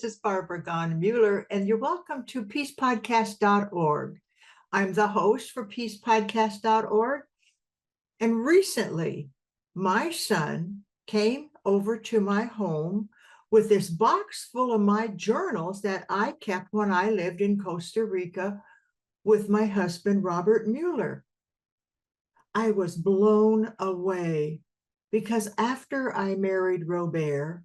This is Barbara Muller, and you're welcome to peacepodcast.org. I'm the host for peacepodcast.org. And recently, my son came over to my home with this box full of my journals that I kept when I lived in Costa Rica with my husband, Robert Muller. I was blown away because after I married Robert,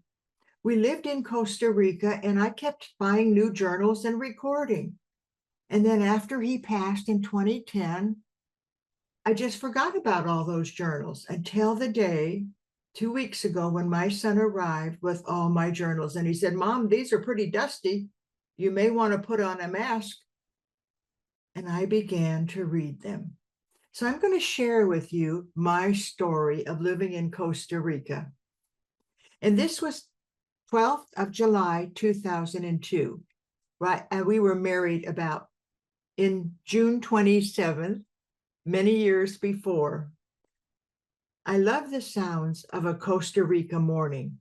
we lived in Costa Rica and I kept buying new journals and recording. And then after he passed in 2010, I just forgot about all those journals until the day 2 weeks ago when my son arrived with all my journals. And he said, "Mom, these are pretty dusty. You may want to put on a mask." And I began to read them. So I'm going to share with you my story of living in Costa Rica. And this was 12th of July, 2002, right? And we were married about in June 27th, many years before. I love the sounds of a Costa Rica morning.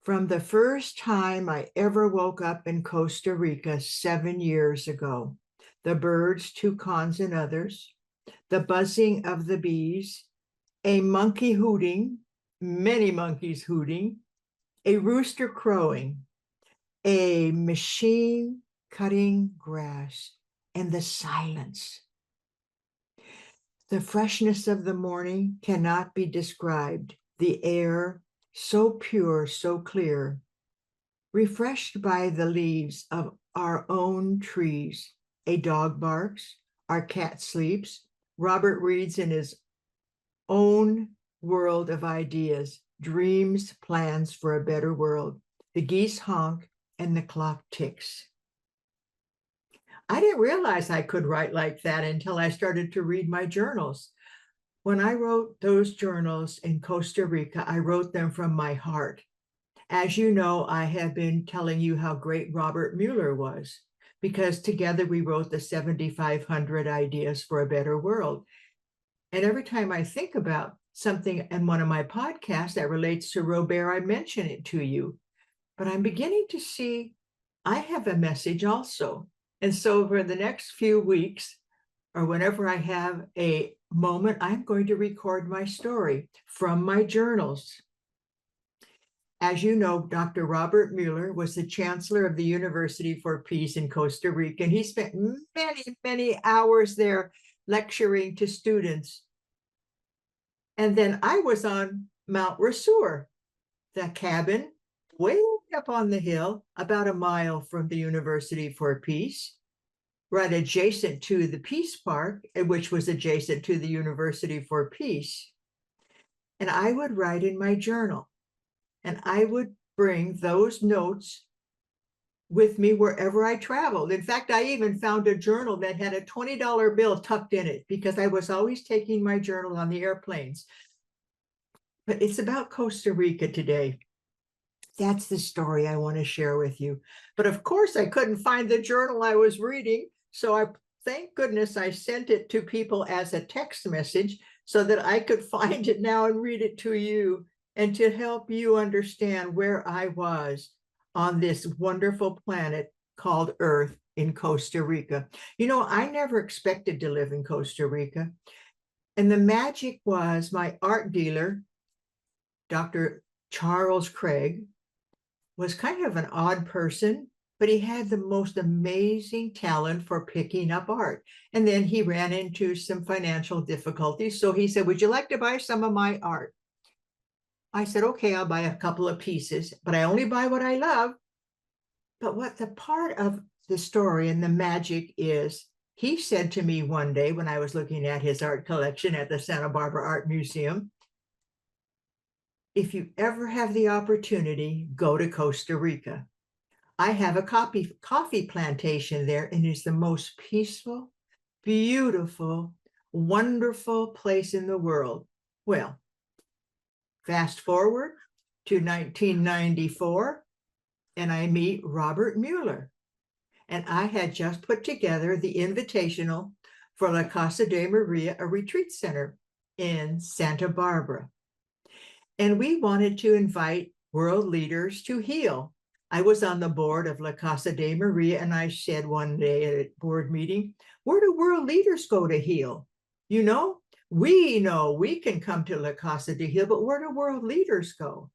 From the first time I ever woke up in Costa Rica 7 years ago, the birds, toucans, and others, the buzzing of the bees, a monkey hooting, many monkeys hooting, a rooster crowing, a machine cutting grass, and the silence. The freshness of the morning cannot be described. The air, so pure, so clear, refreshed by the leaves of our own trees. A dog barks, our cat sleeps, Robert reads in his own world of ideas, dreams, plans for a better world. The geese honk and the clock ticks. I didn't realize I could write like that until I started to read my journals. When I wrote those journals in Costa Rica, I wrote them from my heart. As you know, I have been telling you how great Robert Muller was, because together we wrote the 7,500 Ideas for a Better World. And every time I think about something in one of my podcasts that relates to Robert, I mention it to you. But I'm beginning to see I have a message also. And so for the next few weeks, or whenever I have a moment, I'm going to record my story from my journals. As you know, Dr. Robert Muller was the chancellor of the University for Peace in Costa Rica, and he spent many, many hours there lecturing to students. And then I was on Mount Rasur, the cabin way up on the hill, about a mile from the University for Peace, right adjacent to the Peace Park, which was adjacent to the University for Peace. And I would write in my journal, and I would bring those notes with me wherever I traveled. In fact, I even found a journal that had a $20 bill tucked in it because I was always taking my journal on the airplanes. But it's about Costa Rica today. That's the story I want to share with you. But of course, I couldn't find the journal I was reading. So thank goodness I sent it to people as a text message so that I could find it now and read it to you and to help you understand where I was on this wonderful planet called Earth in Costa Rica. You know, I never expected to live in Costa Rica. And the magic was my art dealer, Dr. Charles Craig, was kind of an odd person, but he had the most amazing talent for picking up art. And then he ran into some financial difficulties. So he said, "Would you like to buy some of my art?" I said, "Okay, I'll buy a couple of pieces, but I only buy what I love." But what the part of the story and the magic is, he said to me one day when I was looking at his art collection at the Santa Barbara Art Museum, "If you ever have the opportunity, go to Costa Rica. I have a coffee plantation there, and it's the most peaceful, beautiful, wonderful place in the world." Well, fast forward to 1994, and I meet Robert Muller. And I had just put together the invitational for La Casa de Maria, a retreat center in Santa Barbara. And we wanted to invite world leaders to heal. I was on the board of La Casa de Maria, and I said one day at a board meeting, where do world leaders go to heal? You know we can come to La Casa de Heal, but where do world leaders go?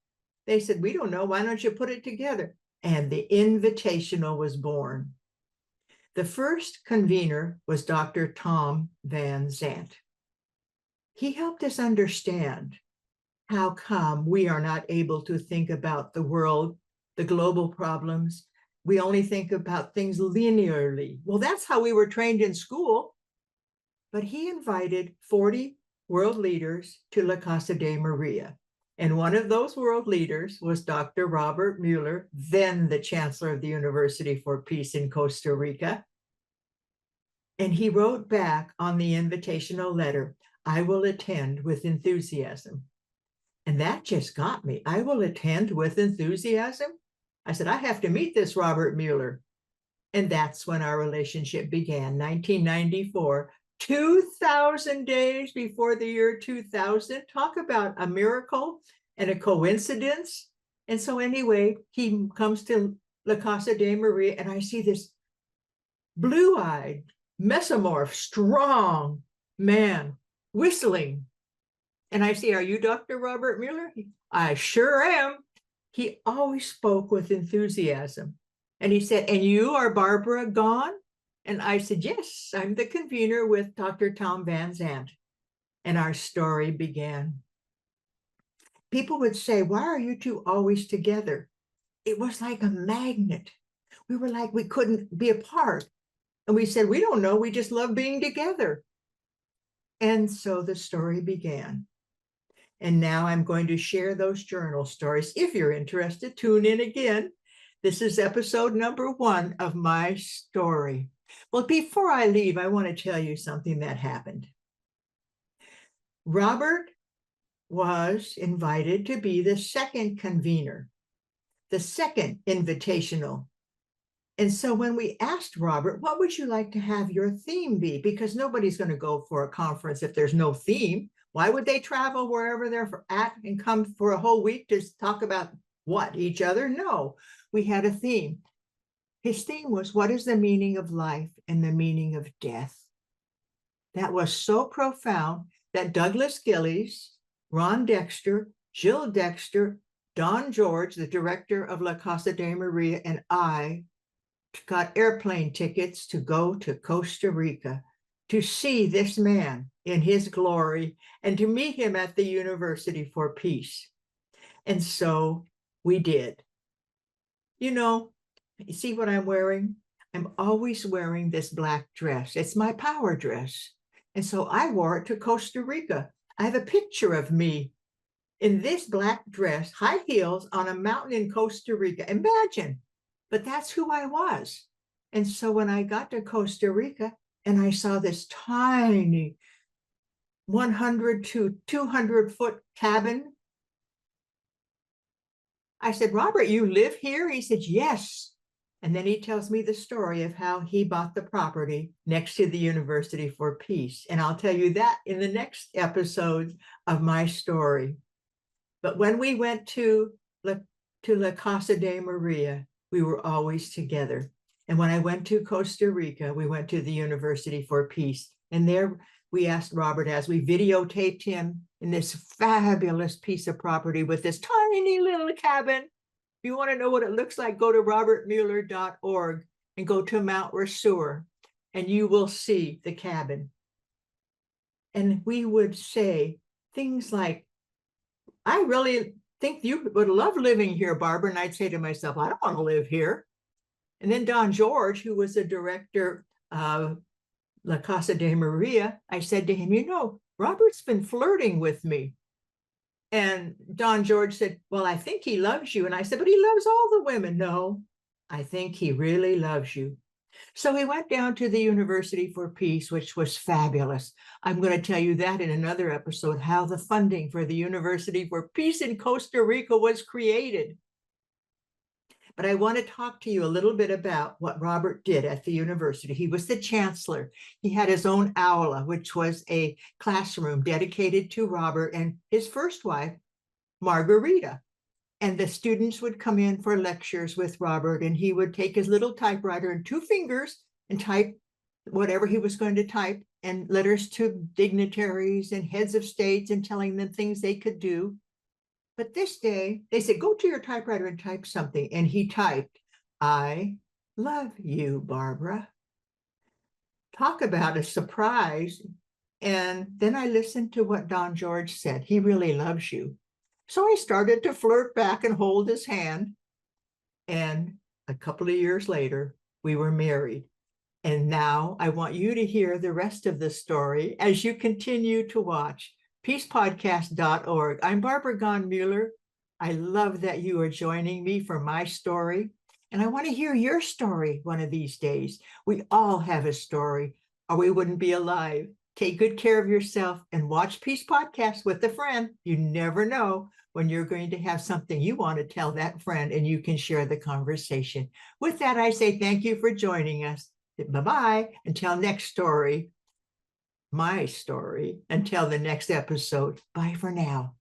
They said, we don't know. Why don't you put it together? And the Invitational was born. The first convener was Dr. Tom Van Zandt. He helped us understand how come we are not able to think about the world, the global problems. We only think about things linearly. Well, that's how we were trained in school. But he invited 40 world leaders to La Casa de Maria. And one of those world leaders was Dr. Robert Muller, then the Chancellor of the University for Peace in Costa Rica. And he wrote back on the invitational letter, I will attend with enthusiasm. And that just got me. I will attend with enthusiasm. I said, I have to meet this Robert Muller. And that's when our relationship began, 1994, 2,000 days before the year 2000. Talk about a miracle and a coincidence. And so anyway, he comes to La Casa de Maria, and I see this blue-eyed, mesomorph, strong man whistling. And I say, are you Dr. Robert Muller? I sure am. He always spoke with enthusiasm. And he said, and you are Barbara Gone? And I said, yes, I'm the convener with Dr. Tom Van Zandt. And our story began. People would say, why are you two always together? It was like a magnet. We were like, we couldn't be apart. And we said, we don't know, we just love being together. And so the story began. And now I'm going to share those journal stories. If you're interested, tune in again. This is episode number 1 of my story. Well, before I leave, I want to tell you something that happened. Robert was invited to be the second convener, the second invitational. And so when we asked Robert, what would you like to have your theme be? Because nobody's going to go for a conference if there's no theme. Why would they travel wherever they're at and come for a whole week to talk about what? Each other? No, we had a theme. His theme was, what is the meaning of life and the meaning of death? That was so profound that Douglas Gillies, Ron Dexter, Jill Dexter, Don George, the director of La Casa de Maria, and I got airplane tickets to go to Costa Rica to see this man in his glory and to meet him at the University for Peace. And so we did. You know, you see what I'm wearing? I'm always wearing this black dress. It's my power dress. And so I wore it to Costa Rica. I have a picture of me in this black dress, high heels, on a mountain in Costa Rica. Imagine, but that's who I was. And so when I got to Costa Rica and I saw this tiny 100 to 200 foot cabin, I said, Robert, you live here? He said, yes. And then he tells me the story of how he bought the property next to the University for Peace. And I'll tell you that in the next episode of my story. But when we went to La Casa de Maria, we were always together. And when I went to Costa Rica, we went to the University for Peace. And there we asked Robert, as we videotaped him in this fabulous piece of property with this tiny little cabin. If you want to know what it looks like, go to robertmuller.org and go to Mount Rasur, and you will see the cabin. And we would say things like, I really think you would love living here, Barbara. And I'd say to myself, I don't want to live here. And then Don George, who was the director of La Casa de Maria, I said to him, you know, Robert's been flirting with me. And Don George said, well, I think he loves you. And I said, but he loves all the women. No, I think he really loves you. So we went down to the University for Peace, which was fabulous. I'm going to tell you that in another episode, how the funding for the University for Peace in Costa Rica was created. But I want to talk to you a little bit about what Robert did at the university. He was the chancellor. He had his own aula, which was a classroom dedicated to Robert and his first wife, margarita. And the students would come in for lectures with Robert, and he would take his little typewriter and 2 fingers and type whatever he was going to type, and letters to dignitaries and heads of states and telling them things they could do. But this day, they said, go to your typewriter and type something. And he typed, I love you, Barbara. Talk about a surprise. And then I listened to what Don George said. He really loves you. So I started to flirt back and hold his hand. And a couple of years later, we were married. And now I want you to hear the rest of the story as you continue to watch peacepodcast.org. I'm Barbara Gahn Muller. I love that you are joining me for my story. And I want to hear your story one of these days. We all have a story, or we wouldn't be alive. Take good care of yourself and watch Peace Podcast with a friend. You never know when you're going to have something you want to tell that friend, and you can share the conversation. With that, I say thank you for joining us. Bye-bye. Until next story, my story. Until the next episode. Bye for now.